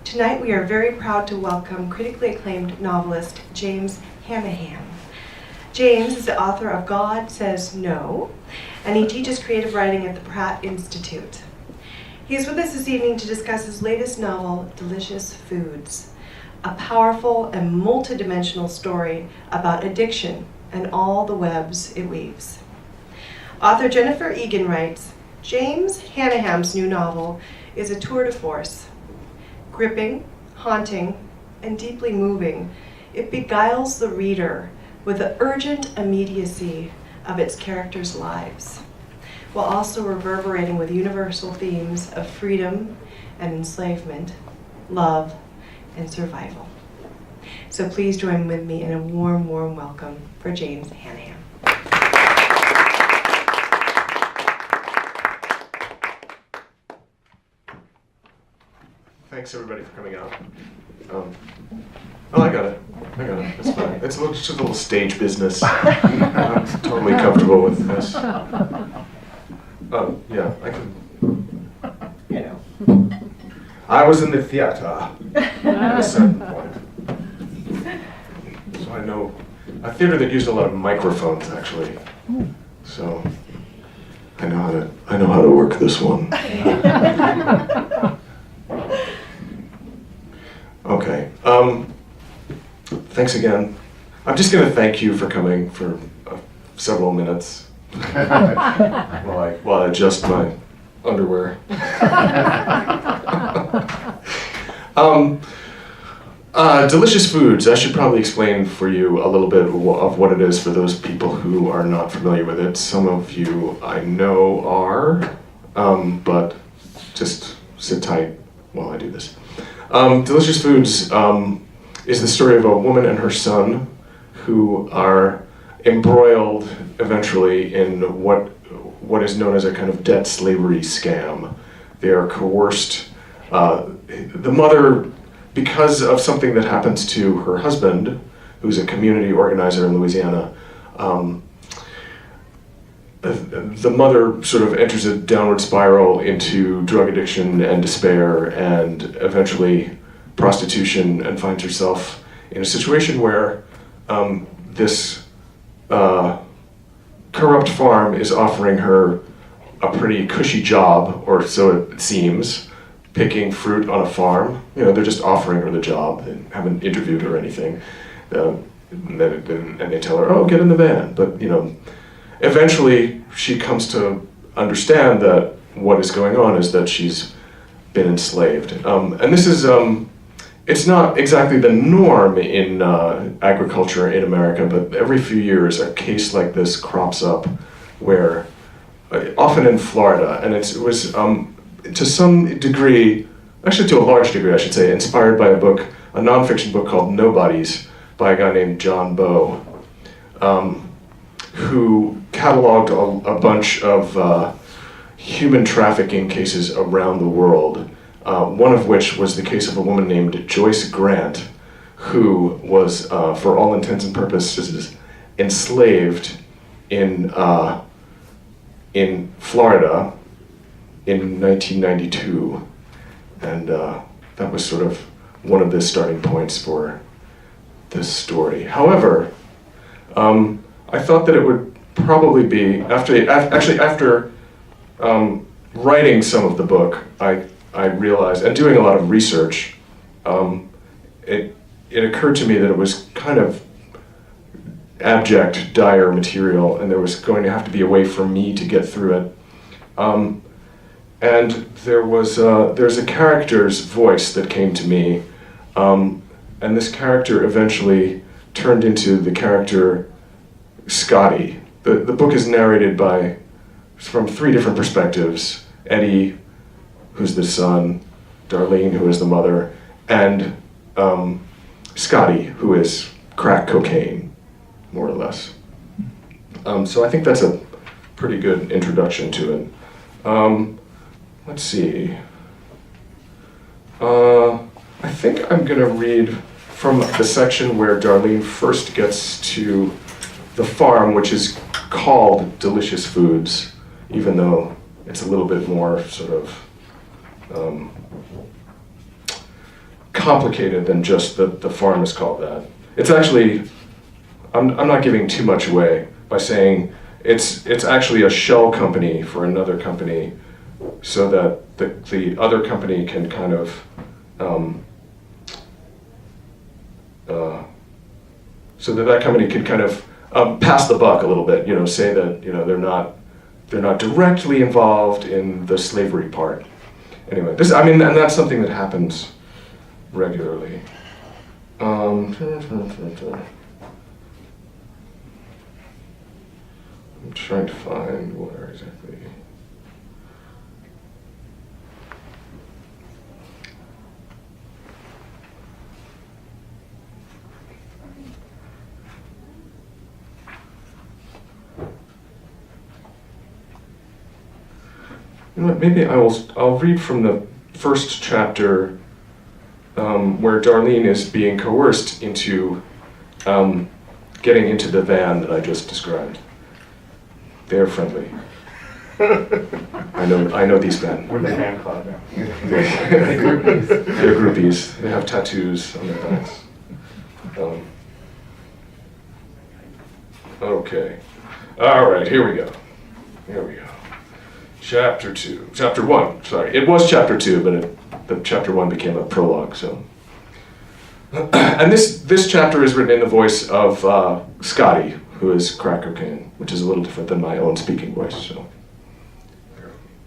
Tonight we are very proud to welcome critically acclaimed novelist James Hannaham. James is the author of God Says No, and he teaches creative writing at the Pratt Institute. He is with us this evening to discuss his latest novel, Delicious Foods, a powerful and multidimensional story about addiction and all the webs it weaves. Author Jennifer Egan writes, James Hannaham's new novel is a tour de force. Gripping, haunting, and deeply moving, it beguiles the reader with the urgent immediacy of its characters' lives, while also reverberating with universal themes of freedom and enslavement, love, and survival. So please join with me in a warm, warm welcome for James Hannaham. Thanks everybody for coming out. I got it. It's fine. It's just a little stage business. I'm totally comfortable with this. Yeah, I can. I was in the theater at a certain point. So I know a theater that used a lot of microphones actually. So I know how to work this one. Okay. Thanks again. I'm just going to thank you for coming for several minutes while I adjust my underwear. Delicious Foods. I should probably explain for you a little bit of what it is for those people who are not familiar with it. Some of you I know are, but just sit tight while I do this. Delicious Foods is the story of a woman and her son who are embroiled eventually in what is known as a kind of debt slavery scam. They are coerced. The mother, because of something that happens to her husband, who's a community organizer in Louisiana, the mother sort of enters a downward spiral into drug addiction and despair and eventually prostitution, and finds herself in a situation where this corrupt farm is offering her a pretty cushy job, or so it seems, picking fruit on a farm. They're just offering her the job. They haven't interviewed her or anything. And they tell her, oh, get in the van. But, eventually, she comes to understand that what is going on is that she's been enslaved. And this is, it's not exactly the norm in agriculture in America, but every few years a case like this crops up where, often in Florida, and it was to some degree, actually to a large degree I should say, inspired by a nonfiction book called Nobodies by a guy named John Bowe, who cataloged a bunch of human trafficking cases around the world, one of which was the case of a woman named Joyce Grant, who was, for all intents and purposes, enslaved in Florida in 1992. And that was sort of one of the starting points for this story. However, I thought that it would probably be, after writing some of the book, I realized, and doing a lot of research, it occurred to me that it was kind of abject, dire material, and there was going to have to be a way for me to get through it. And there's a character's voice that came to me, and this character eventually turned into the character Scotty. The book is narrated from three different perspectives: Eddie, who's the son, Darlene, who is the mother, and Scotty, who is crack cocaine, more or less. So I think that's a pretty good introduction to it. Let's see. I think I'm going to read from the section where Darlene first gets to the farm, which is called Delicious Foods, even though it's a little bit more sort of complicated than just the farm is called that. It's actually, I'm not giving too much away by saying it's actually a shell company for another company, so that the other company can kind of so that company can kind of pass the buck a little bit, say that they're not directly involved in the slavery part. Anyway, and that's something that happens regularly. I'm trying to find where exactly. Maybe I'll read from the first chapter where Darlene is being coerced into getting into the van that I just described. They're friendly. I know these men. We're the fan club now. They're groupies. They have tattoos on their backs. Okay. All right, here we go. Chapter 1, sorry. It was chapter 2, but the chapter 1 became a prologue, so. And this chapter is written in the voice of Scotty, who is crack cocaine, which is a little different than my own speaking voice, so.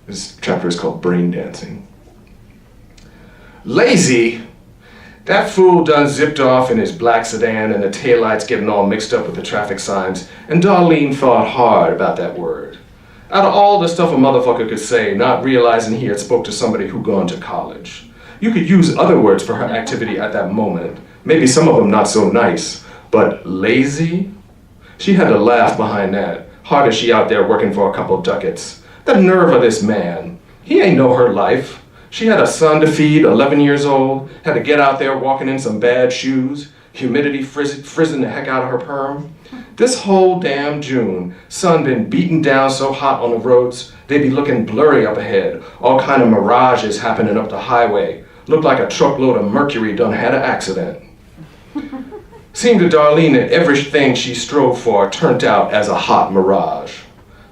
This chapter is called Brain Dancing. Lazy? That fool done zipped off in his black sedan and the taillights getting all mixed up with the traffic signs, and Darlene thought hard about that word. Out of all the stuff a motherfucker could say, not realizing he had spoke to somebody who gone to college. You could use other words for her activity at that moment, maybe some of them not so nice, but lazy? She had to laugh behind that, hard as she out there working for a couple ducats. The nerve of this man. He ain't know her life. She had a son to feed, 11 years old, had to get out there walking in some bad shoes, humidity frizzing the heck out of her perm. This whole damn June, sun been beaten down so hot on the roads, they be looking blurry up ahead. All kind of mirages happening up the highway. Looked like a truckload of mercury done had an accident. Seemed to Darlene that everything she strove for turned out as a hot mirage.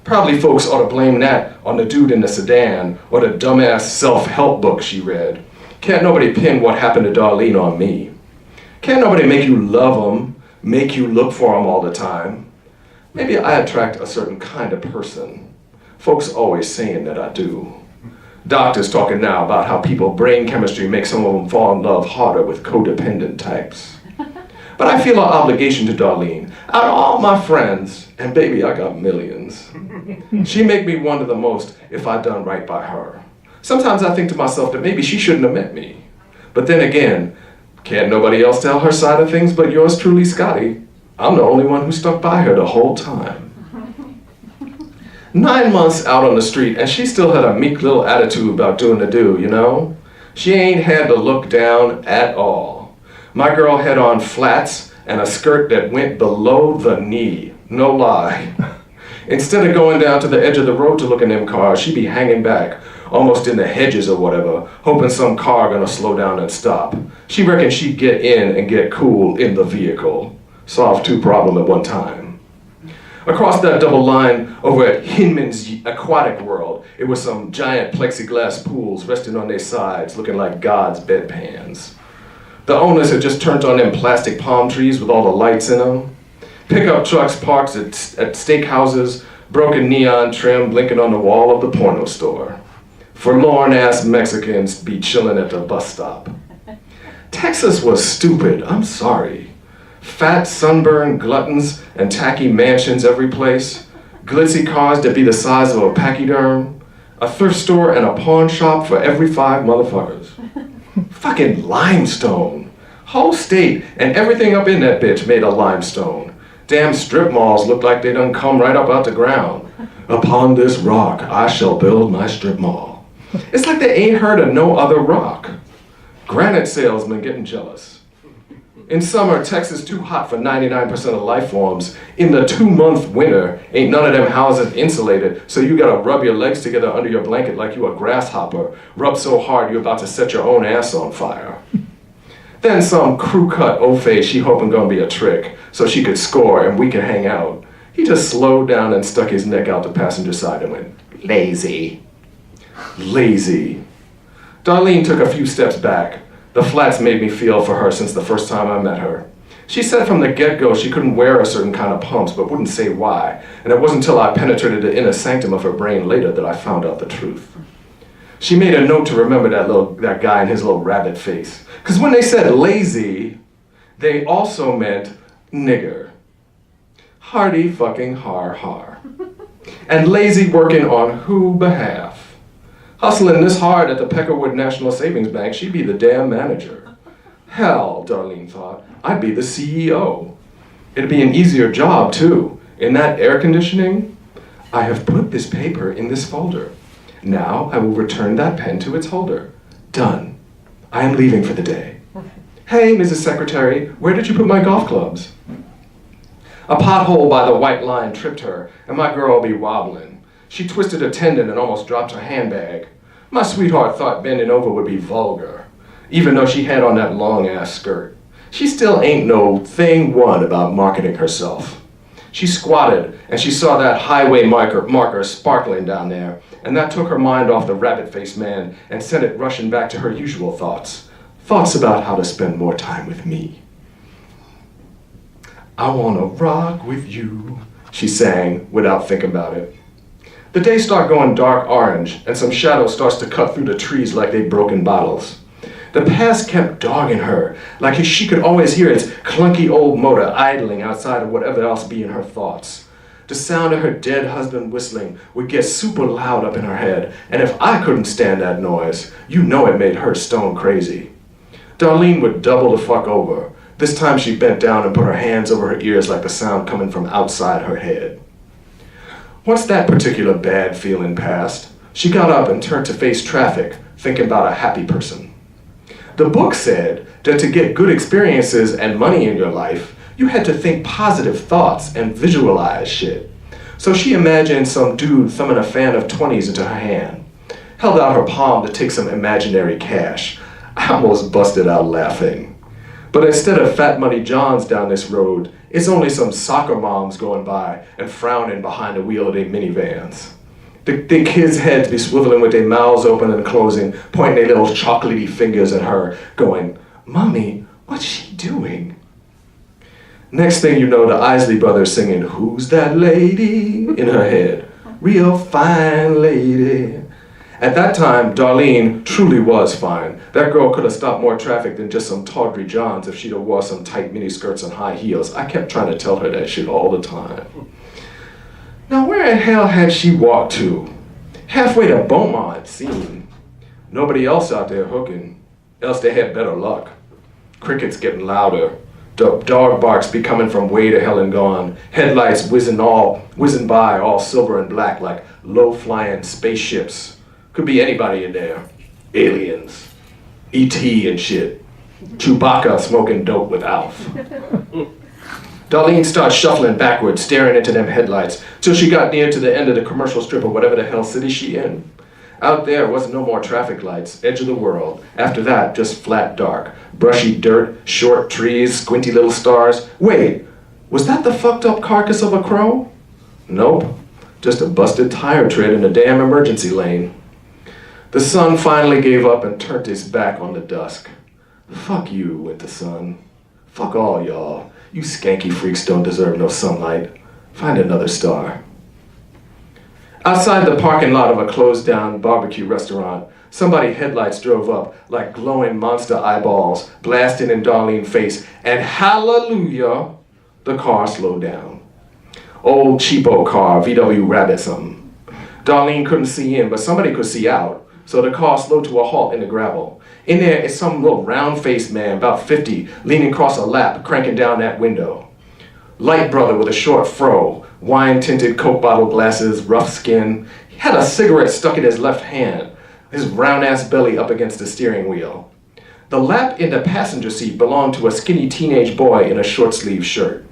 Probably folks ought to blame that on the dude in the sedan or the dumbass self-help book she read. Can't nobody pin what happened to Darlene on me. Can't nobody make you love them, make you look for them all the time. Maybe I attract a certain kind of person. Folks always saying that I do. Doctors talking now about how people brain chemistry makes some of them fall in love harder with codependent types. But I feel an obligation to Darlene. Out of all my friends, and baby, I got millions, she make me wonder the most if I done right by her. Sometimes I think to myself that maybe she shouldn't have met me. But then again, can't nobody else tell her side of things but yours truly, Scotty. I'm the only one who stuck by her the whole time. 9 months out on the street, and she still had a meek little attitude about doing the do, She ain't had to look down at all. My girl had on flats and a skirt that went below the knee. No lie. Instead of going down to the edge of the road to look in them cars, she'd be hanging back, almost in the hedges or whatever, hoping some car gonna slow down and stop. She reckoned she'd get in and get cool in the vehicle. Solve 2 problems at one time. Across that double line over at Hinman's Aquatic World, it was some giant plexiglass pools resting on their sides, looking like God's bedpans. The owners had just turned on them plastic palm trees with all the lights in them. Pickup trucks parked at steakhouses, broken neon trim blinking on the wall of the porno store. Forlorn-ass Mexicans be chilling at the bus stop. Texas was stupid, I'm sorry. Fat, sunburned gluttons and tacky mansions every place. Glitzy cars that be the size of a pachyderm. A thrift store and a pawn shop for every 5 motherfuckers. Fucking limestone. Whole state and everything up in that bitch made of limestone. Damn strip malls look like they done come right up out the ground. Upon this rock, I shall build my strip mall. It's like they ain't heard of no other rock. Granite salesmen getting jealous. In summer, Texas too hot for 99% of life forms. In the 2-month winter, ain't none of them houses insulated, so you gotta rub your legs together under your blanket like you a grasshopper. Rub so hard you're about to set your own ass on fire. Then some crew-cut O-face she hoping gonna be a trick, so she could score and we could hang out. He just slowed down and stuck his neck out the passenger side and went, lazy. Lazy. Darlene took a few steps back. The flats made me feel for her since the first time I met her. She said from the get-go she couldn't wear a certain kind of pumps, but wouldn't say why, and it wasn't until I penetrated the inner sanctum of her brain later that I found out the truth. She made a note to remember that guy and his little rabbit face. Because when they said lazy, they also meant nigger. Hardy fucking har har. And lazy working on who behalf? Hustling this hard at the Peckerwood National Savings Bank, she'd be the damn manager. Hell, Darlene thought, I'd be the CEO. It'd be an easier job, too. In that air conditioning, I have put this paper in this folder. Now I will return that pen to its holder. Done. I am leaving for the day. Hey, Mrs. Secretary, where did you put my golf clubs? A pothole by the white line tripped her, and my girl be wobbling. She twisted a tendon and almost dropped her handbag. My sweetheart thought bending over would be vulgar, even though she had on that long-ass skirt. She still ain't no thing one about marketing herself. She squatted, and she saw that highway marker sparkling down there, and that took her mind off the rabbit-faced man and sent it rushing back to her usual thoughts. Thoughts about how to spend more time with me. I wanna rock with you, she sang without thinking about it. The days start going dark orange, and some shadow starts to cut through the trees like they'd broken bottles. The past kept dogging her, like she could always hear its clunky old motor idling outside of whatever else be in her thoughts. The sound of her dead husband whistling would get super loud up in her head, and if I couldn't stand that noise, you know it made her stone crazy. Darlene would double the fuck over. This time she bent down and put her hands over her ears like the sound coming from outside her head. Once that particular bad feeling passed, she got up and turned to face traffic, thinking about a happy person. The book said that to get good experiences and money in your life, you had to think positive thoughts and visualize shit. So she imagined some dude thumbing a fan of 20s into her hand, held out her palm to take some imaginary cash. I almost busted out laughing. But instead of Fat Money Johns down this road, it's only some soccer moms going by and frowning behind the wheel of their minivans. The kids' heads be swiveling with their mouths open and closing, pointing their little chocolatey fingers at her, going, Mommy, what's she doing? Next thing you know, the Isley brothers singing, Who's that lady? In her head. Real fine lady. At that time, Darlene truly was fine. That girl could have stopped more traffic than just some tawdry Johns if she'd have wore some tight miniskirts and high heels. I kept trying to tell her that shit all the time. Now where in hell had she walked to? Halfway to Beaumont, it seemed. Nobody else out there hooking, else they had better luck. Crickets getting louder. Dog barks be coming from way to hell and gone. Headlights whizzing by, all silver and black like low-flying spaceships. Could be anybody in there. Aliens. E.T. and shit. Chewbacca smoking dope with Alf. Darlene started shuffling backwards, staring into them headlights, till she got near to the end of the commercial strip of whatever the hell city she in. Out there wasn't no more traffic lights, edge of the world. After that, just flat dark. Brushy dirt, short trees, squinty little stars. Wait, was that the fucked up carcass of a crow? Nope, just a busted tire tread in a damn emergency lane. The sun finally gave up and turned its back on the dusk. Fuck you, winter sun. Fuck all y'all. You skanky freaks don't deserve no sunlight. Find another star. Outside the parking lot of a closed-down barbecue restaurant, somebody's headlights drove up like glowing monster eyeballs, blasting in Darlene Face, and hallelujah, the car slowed down. Old cheapo car, VW Rabbit something. Darlene couldn't see in, but somebody could see out, so the car slowed to a halt in the gravel. In there is some little round-faced man, about 50, leaning across a lap, cranking down that window. Light brother with a short fro, wine-tinted Coke bottle glasses, rough skin. He had a cigarette stuck in his left hand, his round-ass belly up against the steering wheel. The lap in the passenger seat belonged to a skinny teenage boy in a short-sleeved shirt.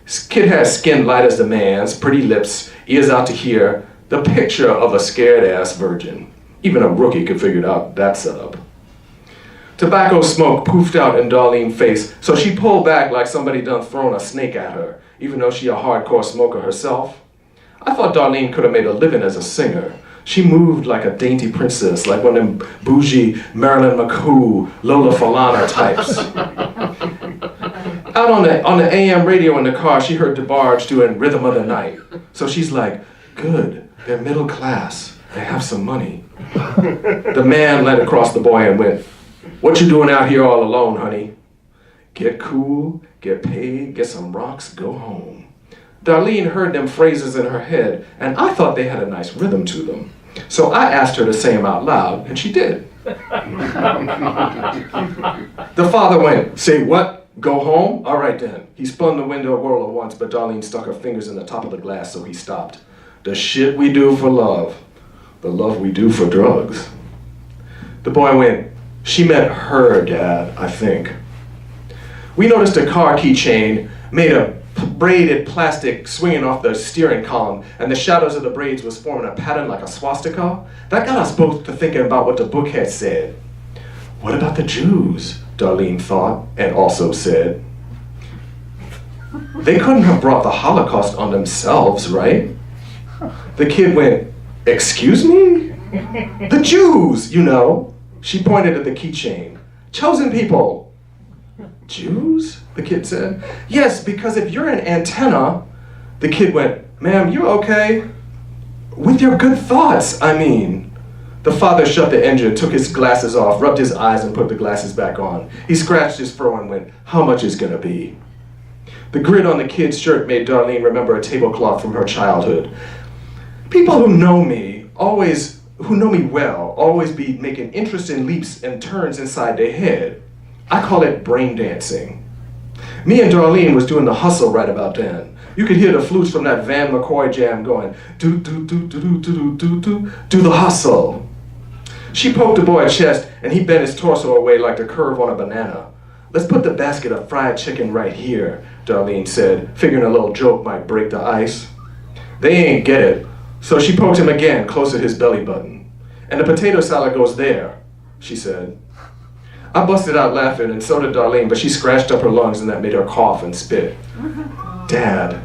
His kid has skin light as the man's, pretty lips, ears out to here, the picture of a scared-ass virgin. Even a rookie could figure out that setup. Tobacco smoke poofed out in Darlene Face, so she pulled back like somebody done thrown a snake at her, even though she a hardcore smoker herself. I thought Darlene could have made a living as a singer. She moved like a dainty princess, like one of them bougie Marilyn McCoo, Lola Falana types. Out on the AM radio in the car, she heard DeBarge doing Rhythm of the Night. So she's like, good, they're middle class, they have some money. The man leaned across the boy and went, what you doing out here all alone, honey? Get cool, get paid, get some rocks, go home. Darlene heard them phrases in her head, and I thought they had a nice rhythm to them. So I asked her to say them out loud, and she did. The father went, say what? Go home? All right then. He spun the window whirler once, but Darlene stuck her fingers in the top of the glass, so he stopped. The shit we do for love, the love we do for drugs. The boy went, she meant her dad, I think. We noticed a car keychain made of braided plastic swinging off the steering column, and the shadows of the braids was forming a pattern like a swastika. That got us both to thinking about what the book had said. What about the Jews? Darlene thought, and also said. They couldn't have brought the Holocaust on themselves, right? The kid went, excuse me? The Jews, you know. She pointed at the keychain. Chosen people. Jews? The kid said. Yes, because if you're an antenna, the kid went, ma'am, you okay? With your good thoughts, I mean. The father shut the engine, took his glasses off, rubbed his eyes and put the glasses back on. He scratched his fro and went, how much is gonna be? The grid on the kid's shirt made Darlene remember a tablecloth from her childhood. People who know me well, always be making interesting leaps and turns inside their head. I call it brain dancing. Me and Darlene was doing the hustle right about then. You could hear the flutes from that Van McCoy jam going, do, do, do, do, do, do, do, do, do the hustle. She poked the boy's chest and he bent his torso away like the curve on a banana. Let's put the basket of fried chicken right here, Darlene said, figuring a little joke might break the ice. They ain't get it, so she poked him again, close to his belly button. And the potato salad goes there, she said. I busted out laughing, and so did Darlene, but she scratched up her lungs and that made her cough and spit. Dad.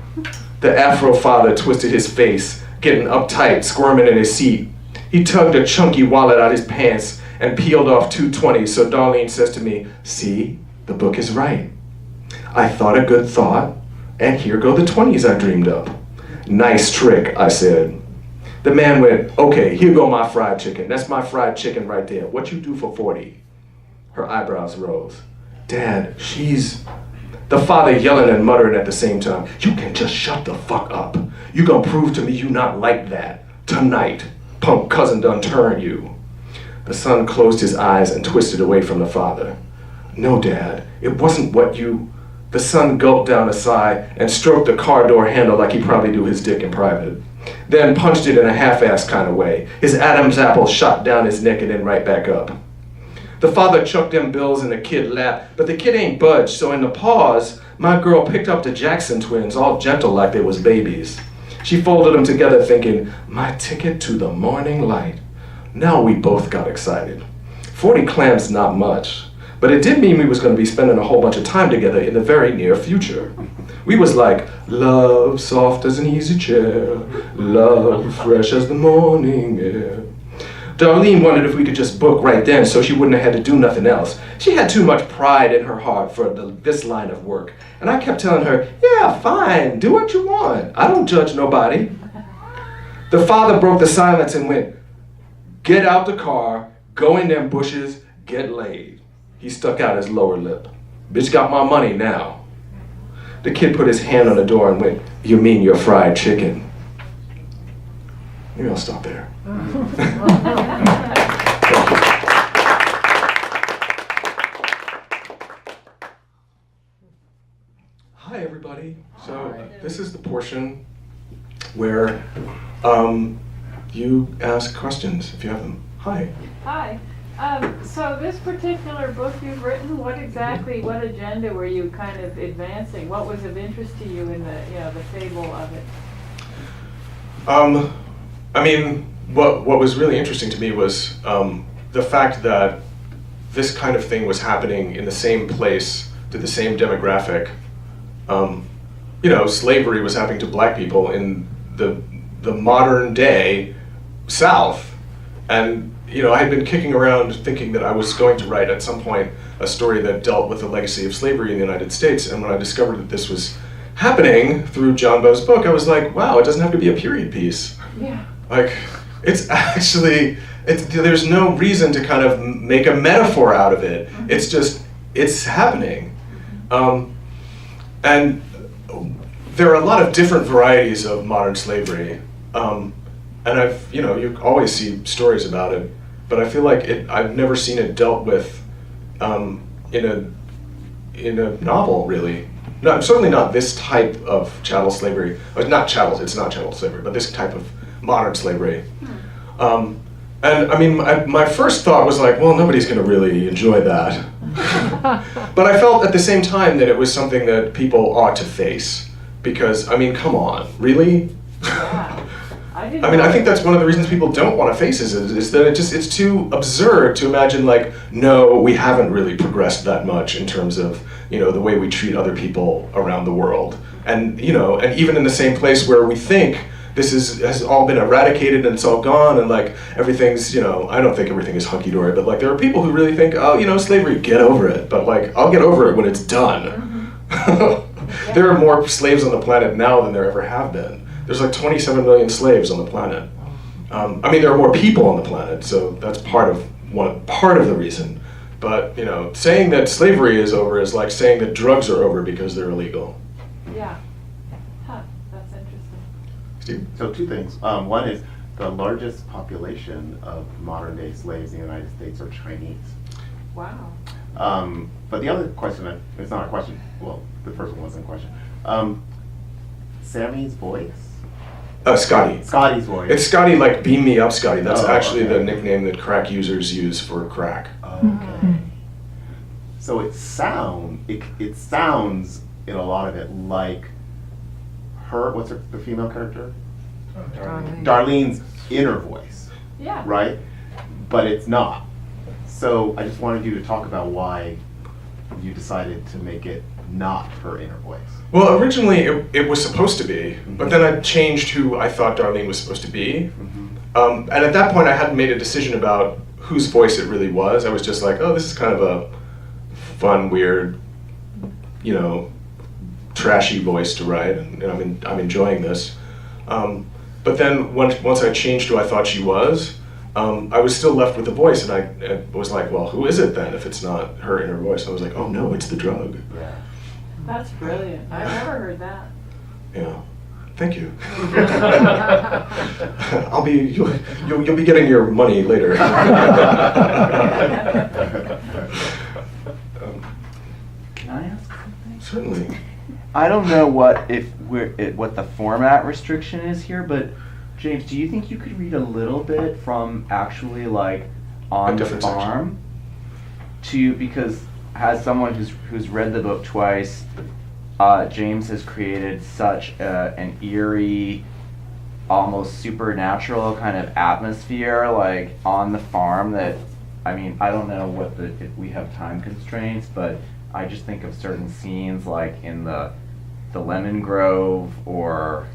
The Afro father twisted his face, getting uptight, squirming in his seat. He tugged a chunky wallet out his pants and peeled off 220s, so Darlene says to me, see, the book is right. I thought a good thought, and here go the 20s I dreamed up. Nice trick, I said. The man went, okay, here go my fried chicken. That's my fried chicken right there. What you do for 40? Her eyebrows rose. Dad, she's... The father yelling and muttering at the same time. You can just shut the fuck up. You gonna prove to me you not like that. Tonight. Punk cousin done turn you. The son closed his eyes and twisted away from the father. No, Dad, it wasn't what you... The son gulped down a sigh and stroked the car door handle like he probably do his dick in private. Then punched it in a half-assed kind of way. His Adam's apple shot down his neck and then right back up. The father chucked them bills in the kid's lap, but the kid ain't budged, so in the pause, my girl picked up the Jackson twins, all gentle like they was babies. She folded them together thinking, my ticket to the morning light. Now we both got excited. 40 clams not much, but it did mean we was gonna be spending a whole bunch of time together in the very near future. We was like, love soft as an easy chair, love fresh as the morning air. Darlene wondered if we could just book right then so she wouldn't have had to do nothing else. She had too much pride in her heart for this line of work. And I kept telling her, yeah, fine, do what you want. I don't judge nobody. The father broke the silence and went, get out the car, go in them bushes, get laid. He stuck out his lower lip. Bitch got my money now. The kid put his hand on the door and went, you mean your fried chicken? Maybe I'll stop there. Hi, everybody. So this is the portion where you ask questions if you have them. Hi. Hi. So this particular book you've written, what agenda were you kind of advancing? What was of interest to you in the Fable of It? I mean, what was really interesting to me was the fact that this kind of thing was happening in the same place to the same demographic. Slavery was happening to black people in the modern day South. And, I had been kicking around thinking that I was going to write at some point a story that dealt with the legacy of slavery in the United States. And when I discovered that this was happening through John Bo's book, I was like, wow, it doesn't have to be a period piece. Yeah. Like, it's actually, there's no reason to kind of make a metaphor out of it. Mm-hmm. It's just, it's happening. And there are a lot of different varieties of modern slavery. And you always see stories about it, but I feel like I've never seen it dealt with in a novel, really. No, certainly not this type of chattel slavery. It's not chattel slavery, but this type of modern slavery. And I mean, my first thought was like, well, nobody's going to really enjoy that. But I felt at the same time that it was something that people ought to face. Because, I mean, come on, really? Yeah. I think that's one of the reasons people don't want to face it, is that it's too absurd to imagine, like, no, we haven't really progressed that much in terms of, the way we treat other people around the world. And, and even in the same place where we think this has all been eradicated and it's all gone and, like, everything's, I don't think everything is hunky-dory, but, like, there are people who really think, oh, slavery, get over it. But, like, I'll get over it when it's done. Mm-hmm. There are more slaves on the planet now than there ever have been. There's like 27 million slaves on the planet. There are more people on the planet, so that's part of the reason. But saying that slavery is over is like saying that drugs are over because they're illegal. Yeah. Huh. That's interesting. Steve? So 2 things. One is the largest population of modern day slaves in the United States are Chinese. Wow. But the other question, it's not a question. Well, the first one wasn't a question. Sammy's voice. Scotty. Scotty's voice. It's Scotty, like Beam Me Up Scotty. That's actually okay. the nickname that crack users use for crack. Okay. So it sounds in a lot of it like her. What's the female character? Darlene's inner voice. Yeah. Right, but it's not. So I just wanted you to talk about why you decided to make it not her inner voice. Well, originally it was supposed to be, but then I changed who I thought Darlene was supposed to be. And at that point I hadn't made a decision about whose voice it really was. I was just like, oh, this is kind of a fun, weird, trashy voice to write, and I'm enjoying this. But then once I changed who I thought she was, I was still left with the voice, and I was like, well, who is it then if it's not her inner voice? And I was like, oh no, it's the drug. Yeah. That's brilliant. I've never heard that. Yeah. Thank you. You'll be getting your money later. Can I ask something? Certainly. I don't know what the format restriction is here, but James, do you think you could read a little bit from actually like on the farm because as someone who's read the book twice, James has created such an eerie, almost supernatural kind of atmosphere like on the farm that, I don't know if we have time constraints, but I just think of certain scenes like in the lemon grove or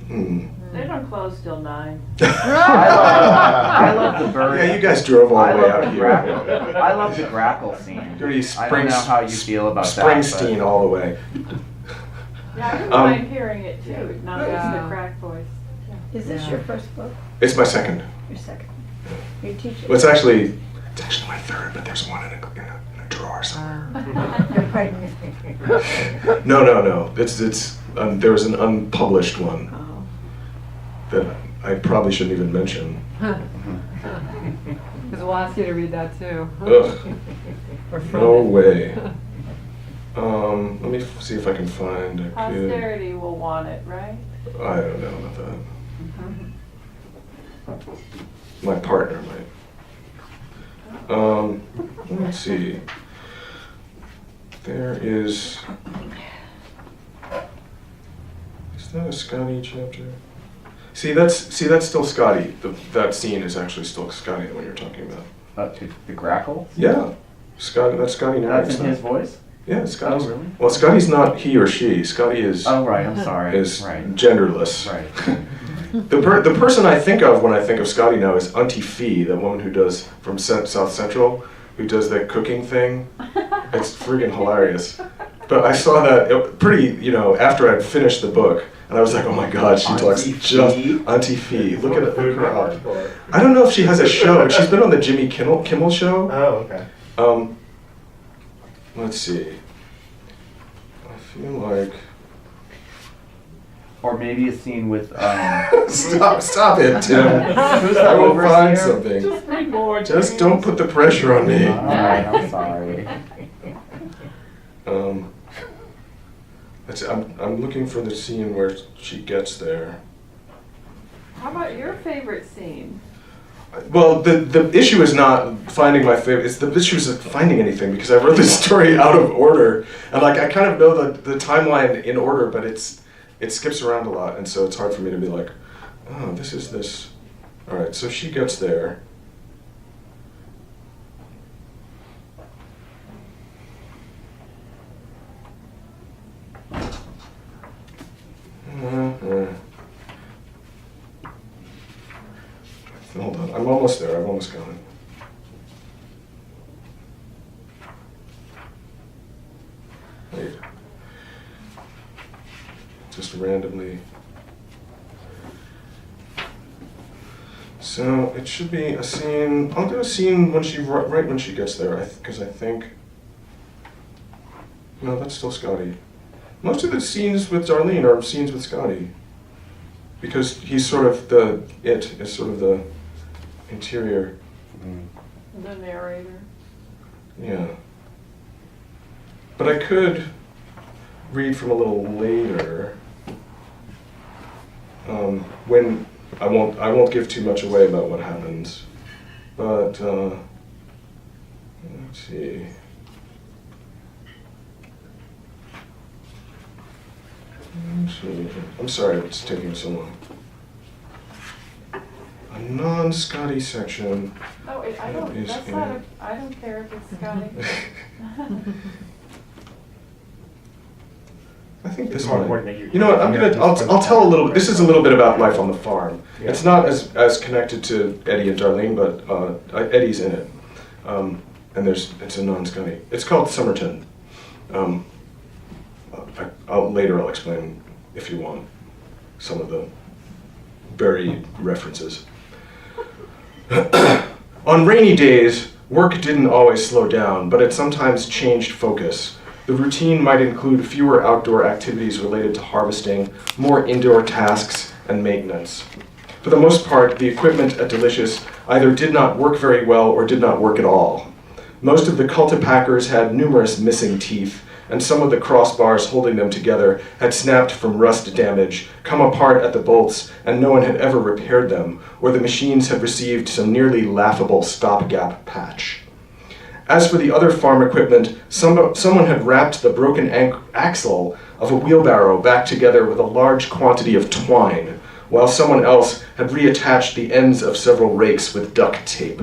They don't close till 9. I love the bird. Yeah, you guys drove all the way out here. I love the grackle scene. Dirty I don't know how you feel about Springsteen that. all the way. Yeah, I don't mind hearing it too, not just the crack voice. Yeah. Is this your first book? It's my second. Your second? Your teacher? Well, it's actually my third, but there's one in a drawer somewhere. No. It's there was an unpublished one that I probably shouldn't even mention. Because we'll ask you to read that too. Ugh. No way. Let me see if I can find a kid. Posterity will want it, right? I don't know about that. My partner might. Let's see. There is. Is that a Scotty chapter? See, that's still Scotty. That scene is actually still Scotty, the one you're talking about. The Grackle? Yeah, Scotty. That's Scotty That's narrates in his that. voice? Yeah, Scotty's. Oh, really? Well, Scotty's not he or she. Scotty is Oh, right, I'm sorry. Right. genderless. Right. The person I think of when I think of Scotty now is Auntie Fee, the woman who does from South Central, who does that cooking thing. It's friggin' hilarious. But I saw that pretty, after I'd finished the book, and I was like, oh my god, she talks Auntie just Fee? Auntie Fee. Look her up. I don't know if she has a show. She's been on the Jimmy Kimmel show. Oh, okay. Let's see. I feel like. Or maybe a scene with, Stop it, Tim. Who's I that will find overseer? something. Just read more. Just don't put the pressure on me. Alright, I'm sorry. I'm looking for the scene where she gets there. How about your favorite scene? Well, the issue is not finding my favorite. It's the issue is finding anything because I wrote this story out of order, and like I kind of know the timeline in order, but it skips around a lot, and so it's hard for me to be like, oh, this is this. All right, so she gets there. Hold on, I'm almost there. I've almost got it. Wait. Just randomly. So it should be a scene. I'll do a scene when right when she gets there. Because I think. No, that's still Scotty. Most of the scenes with Darlene are scenes with Scotty. Because he's sort of is sort of the interior. The narrator. Yeah. But I could read from a little later. When I won't give too much away about what happens. But let's see. I'm sorry it's taking so long. A non-Scotty section. Oh, I don't. is That's in- not a. I don't care if it's Scotty. I think this It's more one. important that you- You know what? I'll tell a little. This is a little bit about life on the farm. Yeah. It's not as connected to Eddie and Darlene, but Eddie's in it, and it's a non-Scotty. It's called Somerton. Later I'll explain if you want some of the buried references. On rainy days, work didn't always slow down, but it sometimes changed focus. The routine might include fewer outdoor activities related to harvesting, more indoor tasks, and maintenance. For the most part, the equipment at Delicious either did not work very well or did not work at all. Most of the cultipackers had numerous missing teeth, and some of the crossbars holding them together had snapped from rust damage, come apart at the bolts, and no one had ever repaired them, or the machines had received some nearly laughable stopgap patch. As for the other farm equipment, someone had wrapped the broken axle of a wheelbarrow back together with a large quantity of twine, while someone else had reattached the ends of several rakes with duct tape.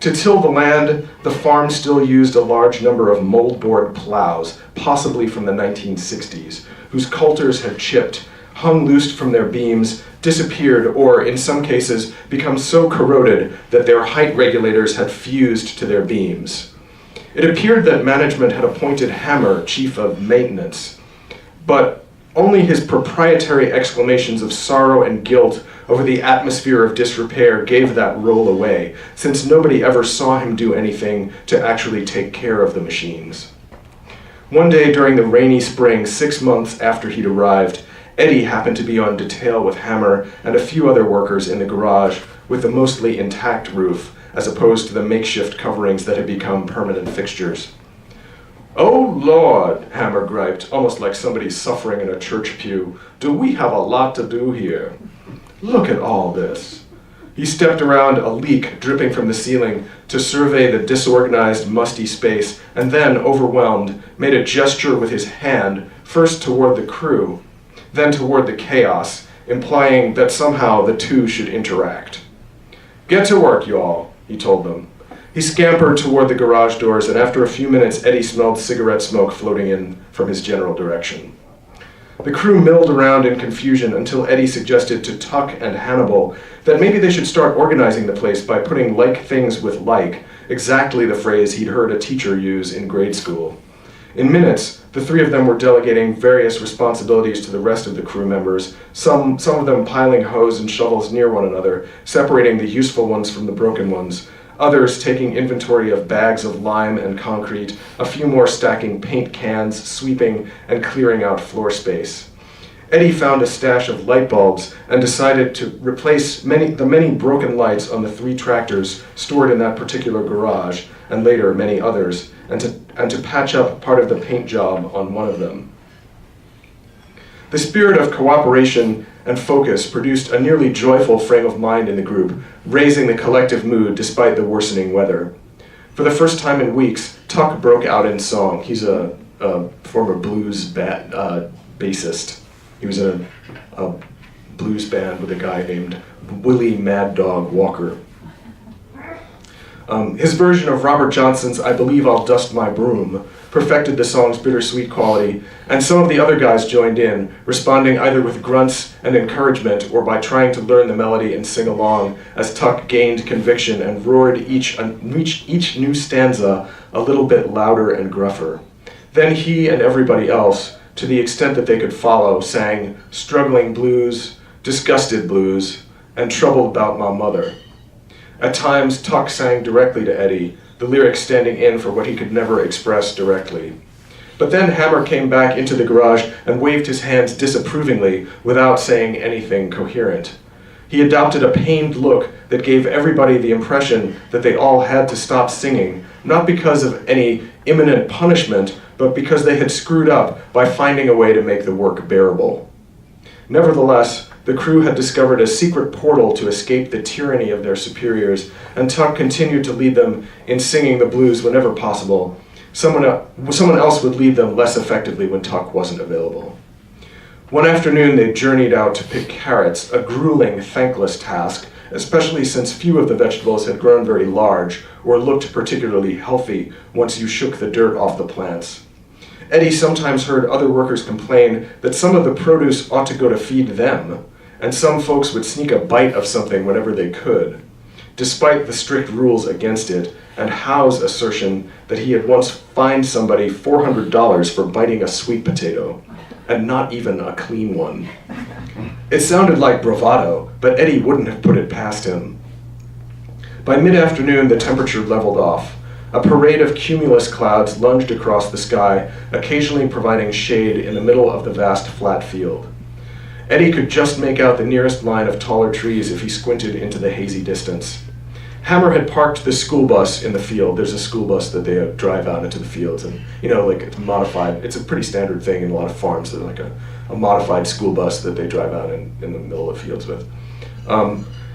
To till the land, the farm still used a large number of moldboard plows, possibly from the 1960s, whose coulters had chipped, hung loose from their beams, disappeared, or, in some cases, become so corroded that their height regulators had fused to their beams. It appeared that management had appointed Hammer chief of maintenance, but only his proprietary exclamations of sorrow and guilt over the atmosphere of disrepair gave that role away, since nobody ever saw him do anything to actually take care of the machines. One day during the rainy spring, 6 months after he'd arrived, Eddie happened to be on detail with Hammer and a few other workers in the garage with the mostly intact roof, as opposed to the makeshift coverings that had become permanent fixtures. "Oh Lord," Hammer griped, almost like somebody suffering in a church pew, "do we have a lot to do here? Look at all this." He stepped around a leak dripping from the ceiling to survey the disorganized, musty space, and then, overwhelmed, made a gesture with his hand, first toward the crew, then toward the chaos, implying that somehow the two should interact. "Get to work, y'all. he told them. He scampered toward the garage doors, and after a few minutes, Eddie smelled cigarette smoke floating in from his general direction. The crew milled around in confusion until Eddie suggested to Tuck and Hannibal that maybe they should start organizing the place by putting like things with like, exactly the phrase he'd heard a teacher use in grade school. In minutes, the three of them were delegating various responsibilities to the rest of the crew members, some of them piling hose and shovels near one another, separating the useful ones from the broken ones, others taking inventory of bags of lime and concrete, a few more stacking paint cans, sweeping, and clearing out floor space. Eddie found a stash of light bulbs and decided to replace the many broken lights on the 3 tractors stored in that particular garage, and later many others, and to patch up part of the paint job on one of them. The spirit of cooperation and focus produced a nearly joyful frame of mind in the group, raising the collective mood despite the worsening weather. For the first time in weeks, Tuck broke out in song. He's a former blues bassist. He was in a blues band with a guy named Willie Mad Dog Walker. His version of Robert Johnson's I Believe I'll Dust My Broom perfected the song's bittersweet quality, and some of the other guys joined in, responding either with grunts and encouragement or by trying to learn the melody and sing along as Tuck gained conviction and roared each new stanza a little bit louder and gruffer. Then he and everybody else, to the extent that they could follow, sang Struggling Blues, Disgusted Blues, and Troubled About My Mother. At times, Tuck sang directly to Eddie, the lyrics standing in for what he could never express directly. But then Hammer came back into the garage and waved his hands disapprovingly without saying anything coherent. He adopted a pained look that gave everybody the impression that they all had to stop singing, not because of any imminent punishment, but because they had screwed up by finding a way to make the work bearable. Nevertheless, the crew had discovered a secret portal to escape the tyranny of their superiors, and Tuck continued to lead them in singing the blues whenever possible. Someone else would lead them less effectively when Tuck wasn't available. One afternoon, they journeyed out to pick carrots, a grueling, thankless task, especially since few of the vegetables had grown very large or looked particularly healthy once you shook the dirt off the plants. Eddie sometimes heard other workers complain that some of the produce ought to go to feed them, and some folks would sneak a bite of something whenever they could, despite the strict rules against it, and Howe's assertion that he had once fined somebody $400 for biting a sweet potato, and not even a clean one. It sounded like bravado, but Eddie wouldn't have put it past him. By mid-afternoon, the temperature leveled off. A parade of cumulus clouds lunged across the sky, occasionally providing shade in the middle of the vast flat field. Eddie could just make out the nearest line of taller trees if he squinted into the hazy distance. Hammer had parked the school bus in the field. There's a school bus that they drive out into the fields, and it's modified. It's a pretty standard thing in a lot of farms. They're like a modified school bus that they drive out in the middle of fields with.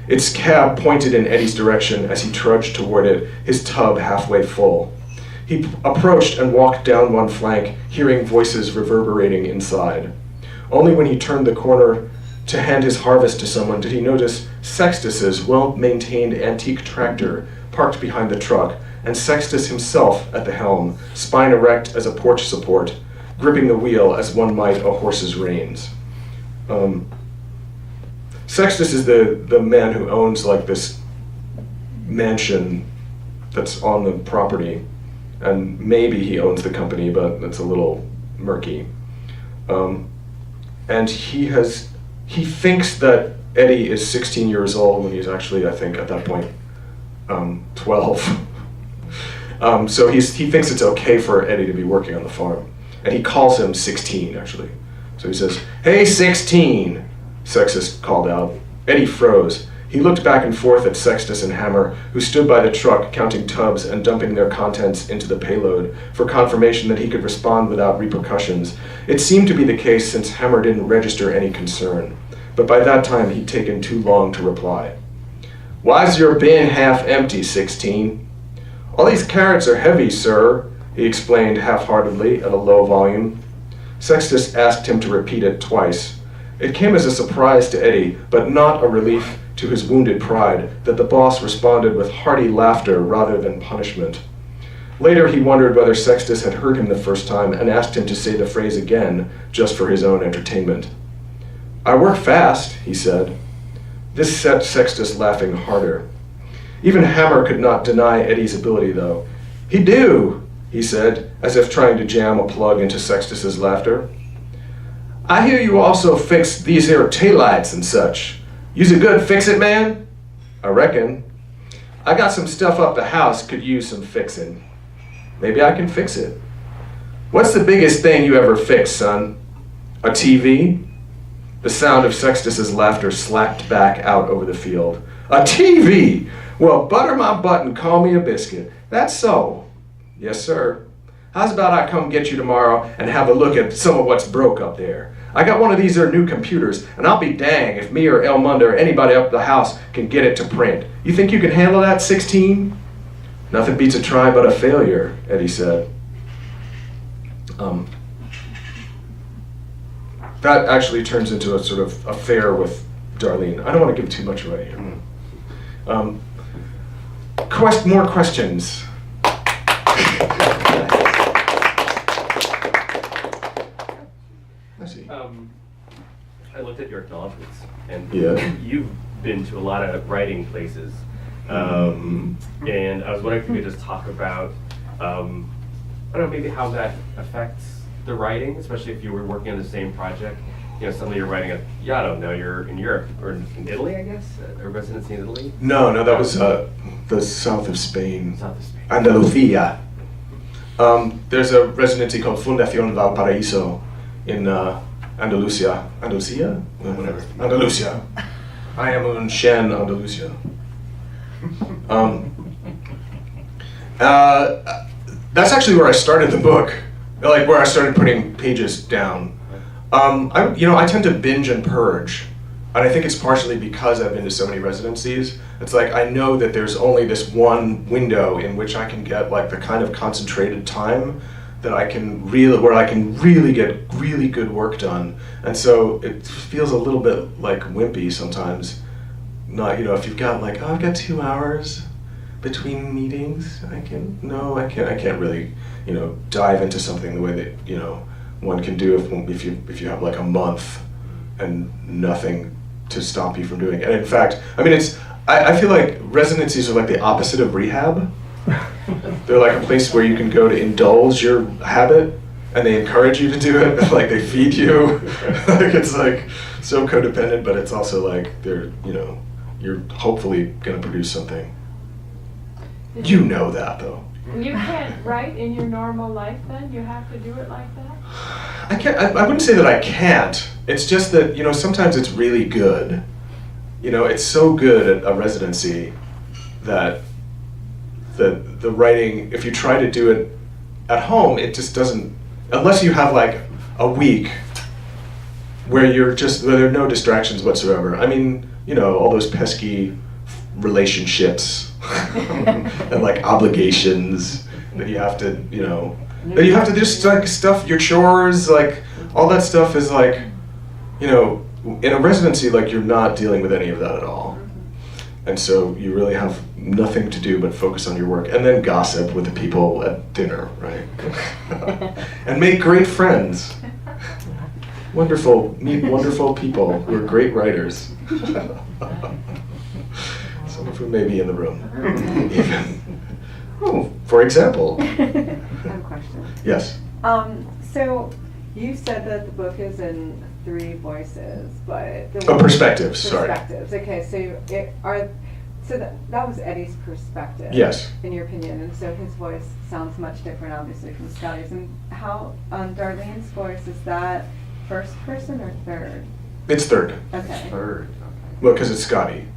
Its cab pointed in Eddie's direction as he trudged toward it, his tub halfway full. He approached and walked down one flank, hearing voices reverberating inside. Only when he turned the corner to hand his harvest to someone did he notice Sextus's well-maintained antique tractor parked behind the truck, and Sextus himself at the helm, spine erect as a porch support, gripping the wheel as one might a horse's reins. Sextus is the man who owns this mansion that's on the property, and maybe he owns the company, but that's a little murky. And he thinks that Eddie is 16 years old when he's actually, I think, at that point, 12. So he thinks it's okay for Eddie to be working on the farm. And he calls him 16, actually. So he says, "Hey, 16!" Sextus called out. Eddie froze. He looked back and forth at Sextus and Hammer, who stood by the truck counting tubs and dumping their contents into the payload, for confirmation that he could respond without repercussions. It seemed to be the case since Hammer didn't register any concern, but by that time he'd taken too long to reply. "Why's your bin half empty, 16? "All these carrots are heavy, sir," he explained half-heartedly at a low volume. Sextus asked him to repeat it twice. It came as a surprise to Eddie, but not a relief to his wounded pride, that the boss responded with hearty laughter rather than punishment. Later, he wondered whether Sextus had heard him the first time and asked him to say the phrase again, just for his own entertainment. "I work fast," he said. This set Sextus laughing harder. Even Hammer could not deny Eddie's ability, though. "He do," he said, as if trying to jam a plug into Sextus's laughter. "I hear you also fix these here taillights and such. You's a good fix-it man?" "I reckon. I got some stuff up the house could use some fixing. Maybe I can fix it." "What's the biggest thing you ever fixed, son?" "A TV?" The sound of Sextus's laughter slacked back out over the field. "A TV? Well, butter my butt and call me a biscuit. That's so." "Yes, sir. How's about I come get you tomorrow and have a look at some of what's broke up there? I got one of these there new computers, and I'll be dang if me or El Munda or anybody up at the house can get it to print. You think you can handle that, 16? "Nothing beats a try but a failure," Eddie said. That actually turns into a sort of affair with Darlene. I don't want to give too much away here. More questions? I see. I looked at your acknowledgements, and Yeah. you've been to a lot of writing places. And I was wondering if you could just talk about, I don't know, maybe how that affects the writing, especially if you were working on the same project. You know, suddenly you're writing I don't know, you're in Europe, or in Italy, I guess, a residency in Italy? No, that was the south of Spain. South of Spain. Andalusia. There's a residency called Fundación Valparaíso in Andalusia. Andalusia? Well, whatever. Andalusia. I am un chien Andalusia. That's actually where I started the book, like where I started putting pages down. I tend to binge and purge, and I think it's partially because I've been to so many residencies. It's like I know that there's only this one window in which I can get like the kind of concentrated time that I can really get really good work done, and so it feels a little bit like wimpy sometimes. Not, if you've got like, I've got 2 hours between meetings, I can't really, dive into something the way that, one can do if you have like a month and nothing to stop you from doing it. And in fact, I feel like residencies are like the opposite of rehab. They're like a place where you can go to indulge your habit, and they encourage you to do it, like they feed you. Like it's like so codependent, but it's also like they're, you're hopefully gonna produce something. You know that though. You can't write in your normal life then? You have to do it like that? I wouldn't say that I can't. It's just that, sometimes it's really good. It's so good at a residency that the writing, if you try to do it at home, it just doesn't, unless you have like a week where where there are no distractions whatsoever. All those pesky relationships and like obligations that you have to, that you have to just like stuff, your chores, like all that stuff is like, in a residency, like you're not dealing with any of that at all. And so you really have nothing to do but focus on your work and then gossip with the people at dinner, right? And make great friends. Meet wonderful people who are great writers. Some of whom may be in the room, even. Oh, for example. I have a question. Yes. So you said that the book is in 3 voices, but Perspectives, sorry. Perspectives. Okay, so that was Eddie's perspective. Yes. In your opinion, and so his voice sounds much different, obviously, from Scotty's. And how Darlene's voice, is that first person or third? It's third. Okay. Third. Well, because it's Scotty.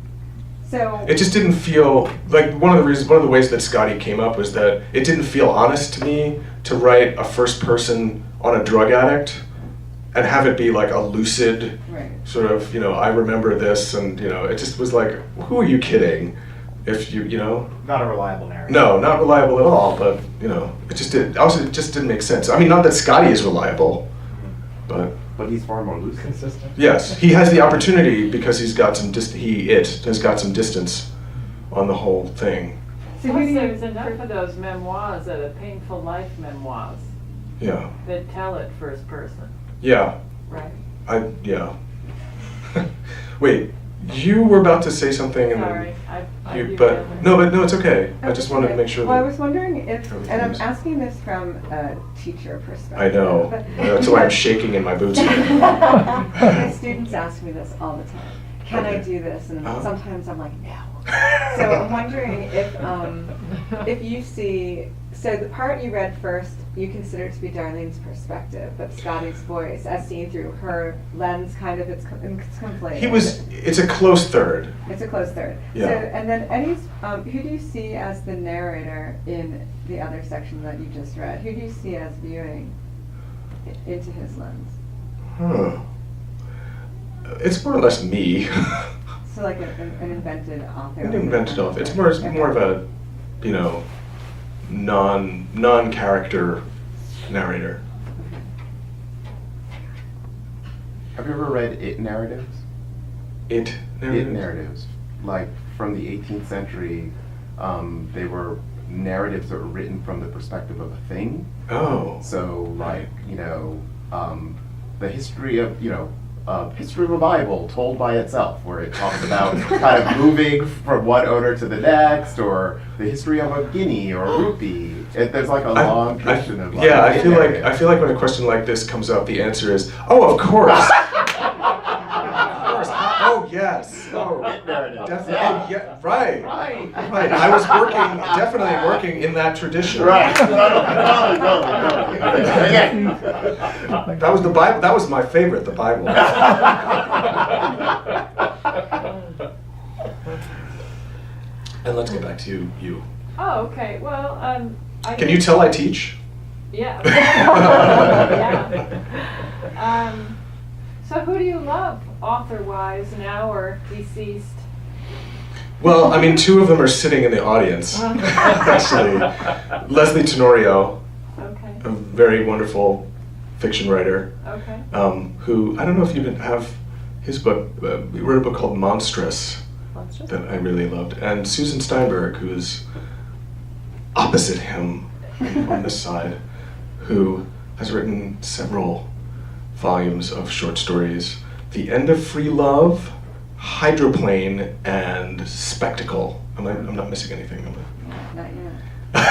So It just didn't feel like one of the ways that Scotty came up was that it didn't feel honest to me to write a first person on a drug addict and have it be like a lucid right. sort of, I remember this, and it just was like, who are you kidding? If you Not a reliable narrative. no, not reliable at all, but it just didn't make sense. Not that Scotty is reliable, but But he's far more loose. Consistent. Yes, he has the opportunity because he's got some it has got some distance on the whole thing. So who Plus, do there's you, enough of those memoirs that are painful life memoirs Yeah, that tell it first person, yeah, right? yeah. Wait, you were about to say something and Sorry, I you, but no, it's okay. I just wanted to make sure Well, I that. was wondering if, and I'm everything's- asking this from a teacher perspective. I know. That's why I'm shaking in my boots. My students ask me this all the time. Can I do this? And Uh-huh. sometimes I'm like, no. So I'm wondering if you see, so the part you read first, you consider to be Darlene's perspective, but Scotty's voice, as seen through her lens, kind of, it's conflated. It's a close third. It's a close third. Yeah. So, and then who do you see as the narrator in the other section that you just read? Who do you see as viewing into his lens? Huh. It's more or less me. So like an invented author. An invented author. It's more of a, non-character narrator. Have you ever read It narratives? It It narratives, like from the 18th century, they were narratives that were written from the perspective of a thing. Oh. So, like, the history of, history of a Bible told by itself, where it talks about kind of moving from one owner to the next, or the history of a guinea or a rupee. There's like a long tradition of Yeah, I it feel like narratives. when a question like this comes up, the answer is, oh, of course. Of course. Oh, yes. Oh, definitely. Yeah. Oh, yeah. Right. Right. Right. I was definitely working in that tradition. Right. Totally. Again. That was the Bible. That was my favorite, the Bible. And let's get back to you. Oh, okay, well, Can you tell I teach? Yeah. Yeah. So who do you love, author-wise, now or deceased? Well, I mean, two of them are sitting in the audience, actually. Leslie Tenorio, Okay, a very wonderful fiction writer, okay. who, I don't know if you have his book, he wrote a book called Monstrous that I really loved. And Susan Steinberg, who is opposite him on this side, who has written several volumes of short stories. The End of Free Love, Hydroplane, and Spectacle. I'm not missing anything, am Not yet.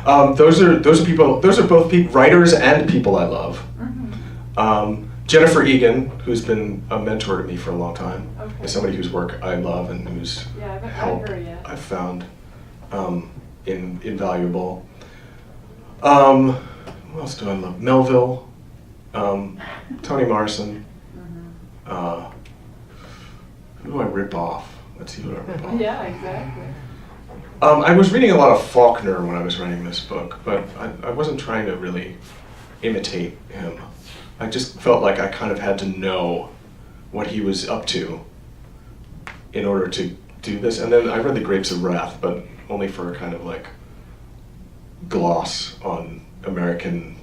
I? Those are both writers and people I love. Mm-hmm. Jennifer Egan, who's been a mentor to me for a long time, Okay. is somebody whose work I love and whose Yeah, I haven't help read her yet. I've found invaluable. Who else do I love? Melville, Toni Morrison. Mm-hmm. Who do I rip off? Let's see who I rip off. Yeah, exactly. I was reading a lot of Faulkner when I was writing this book, but I wasn't trying to really imitate him. I just felt like I kind of had to know what he was up to in order to do this. And then I read The Grapes of Wrath, but only for a kind of like gloss on American,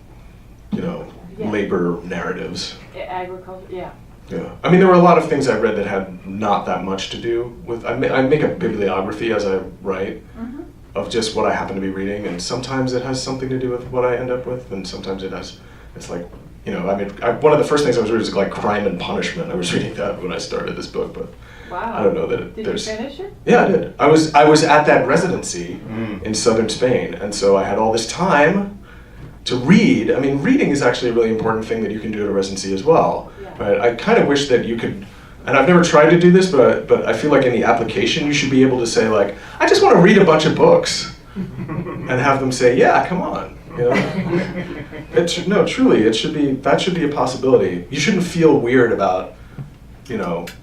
Yeah. labor narratives. Agriculture, yeah. Yeah, I mean, there were a lot of things I read that had not that much to do with. I make a bibliography as I write Mm-hmm. of just what I happen to be reading, and sometimes it has something to do with what I end up with, and sometimes it has. It's like, one of the first things I was reading was like Crime and Punishment. I was reading that when I started this book, but Wow. I don't know that Did there's. you finish it? Yeah, I did. I was at that residency in southern Spain, and so I had all this time to read. I mean, reading is actually a really important thing that you can do at a residency as well. Yeah. Right? I kind of wish that you could, and I've never tried to do this, but I feel like in the application you should be able to say like, I just want to read a bunch of books, and have them say, yeah, come on. Truly, that should be a possibility. You shouldn't feel weird about,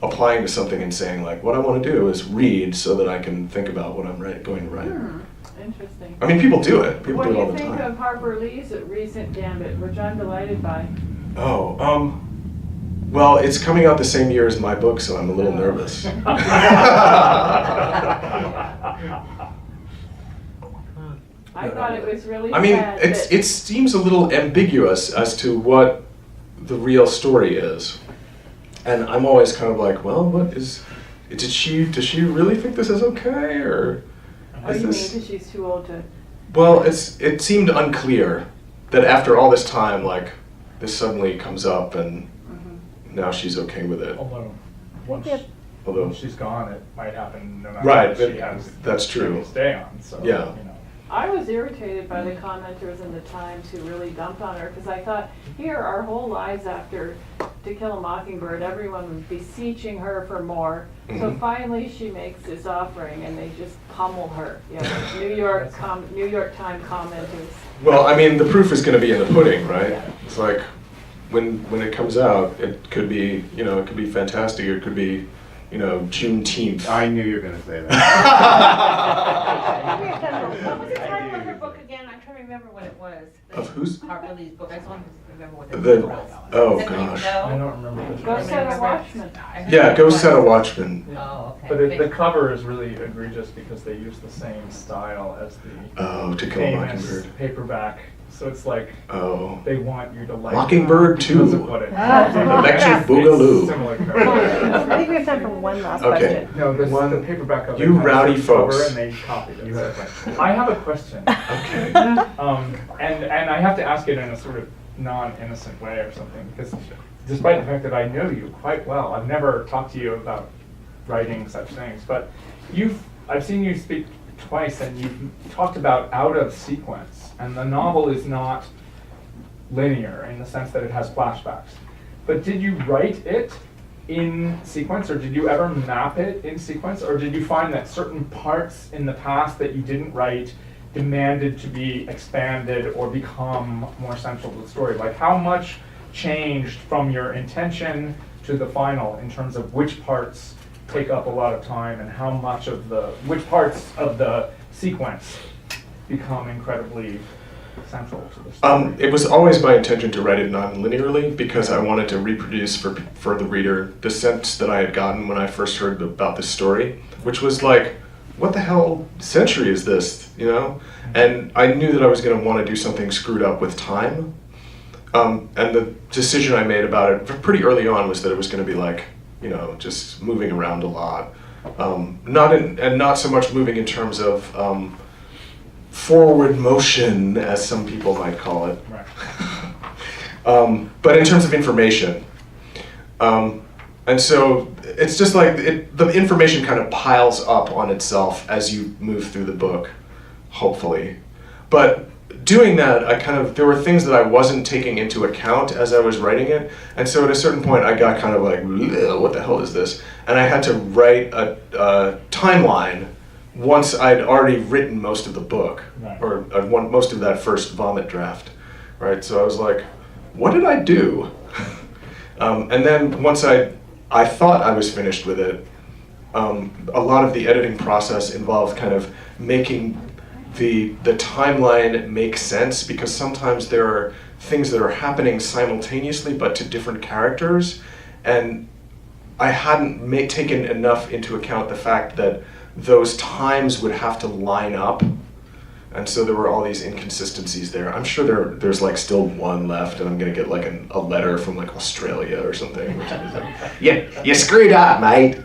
applying to something and saying like, what I want to do is read so that I can think about what I'm going to write. Interesting. I mean, people do it. People What do do it you all the think time. of Harper Lee's recent Gambit, which I'm delighted by? Well, it's coming out the same year as my book, so I'm a little nervous. I thought it was really I mean, sad it seems a little ambiguous as to what the real story is. And I'm always kind of like, well, does she really think this is okay, or Oh, is you mean this? because she's too old to... Well, it seemed unclear that after all this time, like, this suddenly comes up and now she's okay with it. Although, once Although, she's gone, it might happen no matter right, what she has that's true. to stay on. So, Yeah. you know. I was irritated by the commenters in the Times who really dumped on her, because I thought, here, our whole lives after To Kill a Mockingbird, everyone was beseeching her for more. So Mhm. finally she makes this offering and they just pummel her. You know, New York Times commenters. Well, I mean, the proof is going to be in the pudding, right? Yeah. It's like when it comes out, it could be, it could be fantastic. It could be, Juneteenth. I knew you were gonna say that. What was the title of her book again? I'm trying to remember what it was. Of whose? Harper Lee's book. I just wanted to remember what the The- title was. oh, Does anyone gosh. know? I don't remember the Go title. Set a Watchman. Yeah, Go Set a Watchman. Oh, okay. But the cover is really egregious because they use the same style as the Oh, To Kill a famous Mockingbird. paperback. So it's like Oh. they want you to like Mockingbird because 2. of what it Electric It's Boogaloo. similar I character. think we have time for one last Okay. question. No, the One- paperback of it you has a rowdy cover folks. and they copied it. You had a question. I have a question. Okay. And I have to ask it in a sort of non-innocent way or something, because despite the fact that I know you quite well, I've never talked to you about writing such things, but I've seen you speak twice and you've talked about out of sequence, and the novel is not linear in the sense that it has flashbacks. But did you write it in sequence, or did you ever map it in sequence, or did you find that certain parts in the past that you didn't write demanded to be expanded or become more central to the story? Like, how much changed from your intention to the final in terms of which parts take up a lot of time, and how much of which parts of the sequence become incredibly central to the story? It was always my intention to write it non-linearly because I wanted to reproduce for the reader the sense that I had gotten when I first heard about this story, which was like, what the hell century is this, And I knew that I was going to want to do something screwed up with time. And the decision I made about it pretty early on was that it was going to be like, just moving around a lot. Not so much moving in terms of forward motion, as some people might call it. Right. But in terms of information. And so it's just like the information kind of piles up on itself as you move through the book, hopefully. But doing that, there were things that I wasn't taking into account as I was writing it. And so at a certain point, I got kind of like, what the hell is this? And I had to write a timeline once I'd already written most of the book, Right. or most of that first vomit draft, right? So I was like, what did I do? And then once I thought I was finished with it, a lot of the editing process involved kind of making the timeline make sense, because sometimes there are things that are happening simultaneously but to different characters, and I hadn't taken enough into account the fact that those times would have to line up, and so there were all these inconsistencies there. I'm sure there's like still one left, and I'm gonna get like a letter from like Australia or something. Yeah, you screwed up, mate.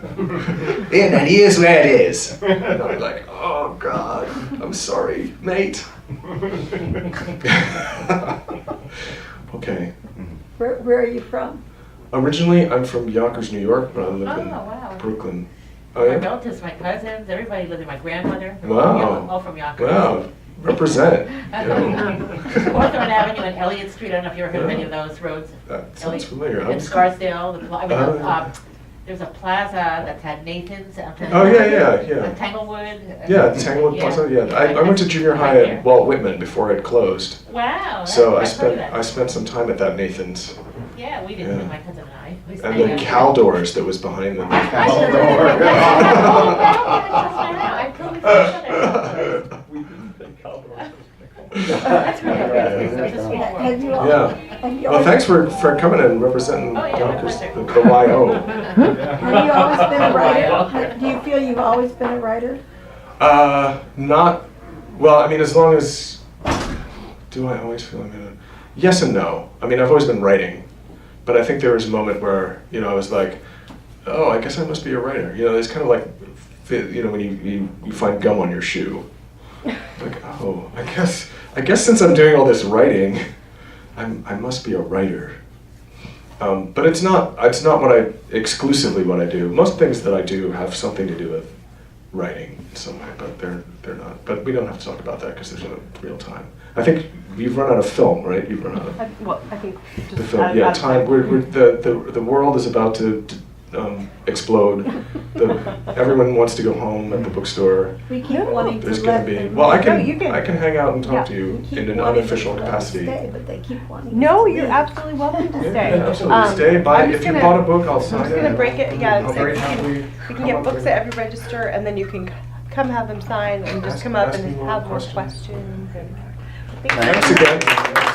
Yeah, and here's where it is. And I'll be like, oh God, I'm sorry, mate. Okay. Where are you from? Originally, I'm from Yonkers, New York, but I live in wow. Brooklyn. My Oh, yeah? relatives, my cousins, everybody lived there. My grandmother. Wow. All from Yonkers. Wow, represent. Hawthorne Avenue and Elliott Street. I don't know if you ever heard of any of those roads. That sounds familiar. And Scarsdale. There's a plaza that's had Nathan's. Oh, yeah. Tanglewood. Yeah, Tanglewood Plaza. Yeah, I went to junior high Right at Walt Whitman before it closed. Wow. So I've heard of that. I spent some time at that Nathan's, Yeah, we did. Yeah. My cousin and I. We and stayed the there. Caldors that was behind them. I totally forgot about that. We didn't think Caldor That's really interesting. So it's a small world. Have you al- Yeah. have you Well, always- thanks for coming and representing Oh, yeah, my Yonkers, pleasure. the YO. Have you always been a writer? Do you feel you've always been a writer? Not Well, I mean, as long as, do I always feel I'm gonna, yes and no. I mean, I've always been writing, but I think there was a moment where, you know, I was like, oh, I guess I must be a writer. You know, it's kind of like, you know, when you find gum on your shoe. Like, oh, I guess since I'm doing all this writing, I must be a writer. But it's not exclusively what I do. Most things that I do have something to do with writing in some way, but they're not. But we don't have to talk about that because there's no real time. I think you've run out of film, right? You've run out of I think just the film. Yeah, time. The world is about to explode. Everyone wants to go home at the bookstore. We keep wanting to There's let going to be. them. Well, I No, you can hang out and talk to you We keep in an wanting unofficial to let them capacity. stay, but they keep wanting No, to you're leave. absolutely welcome to Yeah, stay. absolutely. Stay. Buy. I'm just If you gonna- bought a book, I'll I'm sign just it. gonna break it, yeah, I'll very happily you come can get up books with- at every register, and then you can come have them signed, and just Ask- come up ask and me more have more questions. questions. And Thanks again.